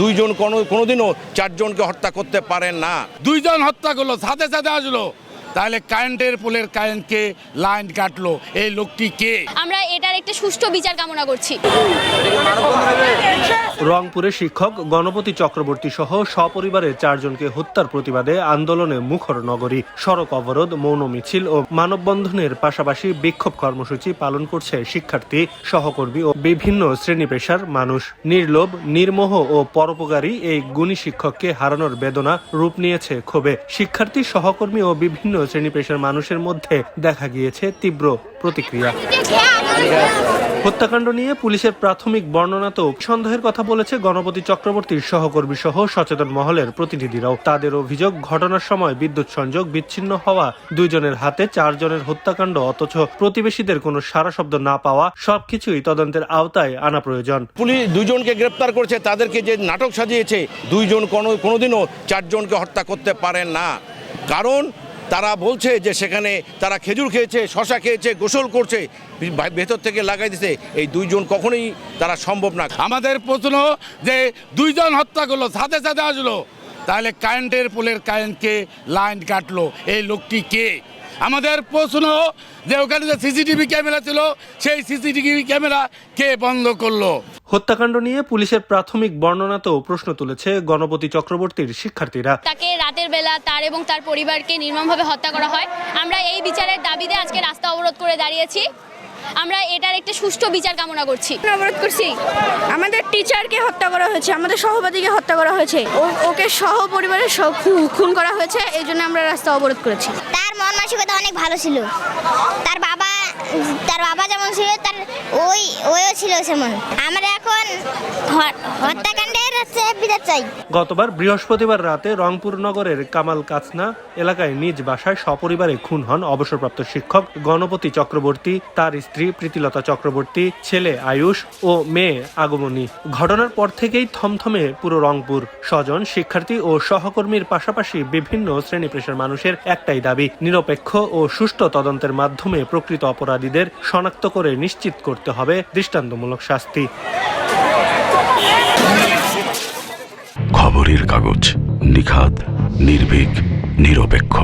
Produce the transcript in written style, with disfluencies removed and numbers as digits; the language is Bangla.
দুইজন কোনোদিনও চারজনকে হত্যা করতে পারেন না। দুইজন হত্যা করলো, সাথে সাথে আসলো, তাহলে কারেন্টের পোলের কারেন্টকে লাইন কাটলো, এই লোকটি কে? আমরা এটার একটা সুষ্ঠু বিচার কামনা করছি। রংপুরে শিক্ষক গণপতি চক্রবর্তী সহ সপরিবারে 4 জনকে হত্যার প্রতিবাদে আন্দোলনে মুখর নগরী। সড়ক অবরোধ, মৌন মিছিল ও মানববন্ধনের পাশাপাশি বিক্ষোভ কর্মসূচি পালন করছে শিক্ষার্থী, সহকর্মী ও বিভিন্ন শ্রেণী পেশার মানুষ। নির্লোভ, নির্মোহ ও পরোপকারী এই গুণী শিক্ষককে হারানোর বেদনা রূপ নিয়েছে ক্ষোভে। শিক্ষার্থী, সহকর্মী ও বিভিন্ন শ্রেণী পেশার মানুষের মধ্যে দেখা গিয়েছে তীব্র প্রতিক্রিয়া। হত্যাকাণ্ড নিয়ে পুলিশের প্রাথমিক বর্ণনাতেও সন্দেহের কথা বলেছে গণপতি চক্রবর্তীর সহকর্মী সহ সচেতন মহলের প্রতিনিধিরাও। তাদের অভিযোগ, ঘটনার সময় বিদ্যুৎ সংযোগ বিচ্ছিন্ন হওয়া, 2 জনের হাতে 4 জনের হত্যাকাণ্ড, অথচ প্রতিবেশীদের কোনো সাড়া শব্দ না পাওয়া, সবকিছুই তদন্তের আওতায় আনা প্রয়োজন। পুলিশ 2 জনকে গ্রেপ্তার করেছে, তাদেরকে যে নাটক সাজিয়েছে, 2 জন কোনোদিনও 4 জনকে হত্যা করতে পারেন না। কারণ তারা বলছে যে সেখানে তারা খেজুর খেয়েছে, শশা খেয়েছে, গোসল করছে, ভেতর থেকে লাগাই দিছে। এই 2 জন কখনোই তারা সম্ভব না। আমাদের প্রশ্ন যে 2 জন হত্যা করলো, সাথে সাথে আসলো, তাহলে কারেন্টের পোলের কারেন্টকে লাইন কাটলো, এই লোকটি কে? আমাদের প্রশ্ন যে ওখানে যে সিসিটিভি ক্যামেরা ছিল, সেই সিসিটিভি ক্যামেরা কে বন্ধ করলো? হত্যাকাণ্ড নিয়ে পুলিশের প্রাথমিক বর্ণনাতেও প্রশ্ন তুলেছে গণপতি চক্রবর্তীর শিক্ষার্থীরা। তাকে রাতের বেলা তার এবং তার পরিবারকে নির্মমভাবে হত্যা করা হয়। আমরা এই বিচারের দাবিতে আজকে রাস্তা অবরোধ করে দাঁড়িয়েছি। আমরা এটার একটা সুষ্ঠু বিচার কামনা করছি। অবরোধ করছি, আমাদের টিচারকে হত্যা করা হয়েছে, আমাদের সহপাঠীকে হত্যা করা হয়েছে, ওকে সহ পরিবারের খুন করা হয়েছে, এই জন্য আমরা রাস্তা অবরোধ করেছি। তার মন মানসিকতা অনেক ভালো ছিল। তার বাবা যেমন ছিল, তার ওইও ছিল সেমন। আমরা এখন হত্যাকাণ্ডের বিচার চাই। গতবার বৃহস্পতিবার রাতে রংপুর নগরের কামাল কাচনা এলাকায় নিজ বাসায় সপরিবারে খুন হন অবসরপ্রাপ্ত শিক্ষক গণপতি চক্রবর্তী, তার স্ত্রী প্রীতিলতা চক্রবর্তী, ছেলে আয়ুষ ও মেয়ে আগমনী। ঘটনার পর থেকেই থমথমে পুরো রংপুর। স্বজন, শিক্ষার্থী ও সহকর্মীর পাশাপাশি বিভিন্ন শ্রেণী পেশার মানুষের একটাই দাবি, নিরপেক্ষ ও সুষ্ঠু তদন্তের মাধ্যমে প্রকৃত অপরাধীদের শনাক্ত করে নিশ্চিত করতে হবে দৃষ্টান্তমূলক শাস্তি। খবরের কাগজ, নিখাত, নির্ভীক, নিরপেক্ষ।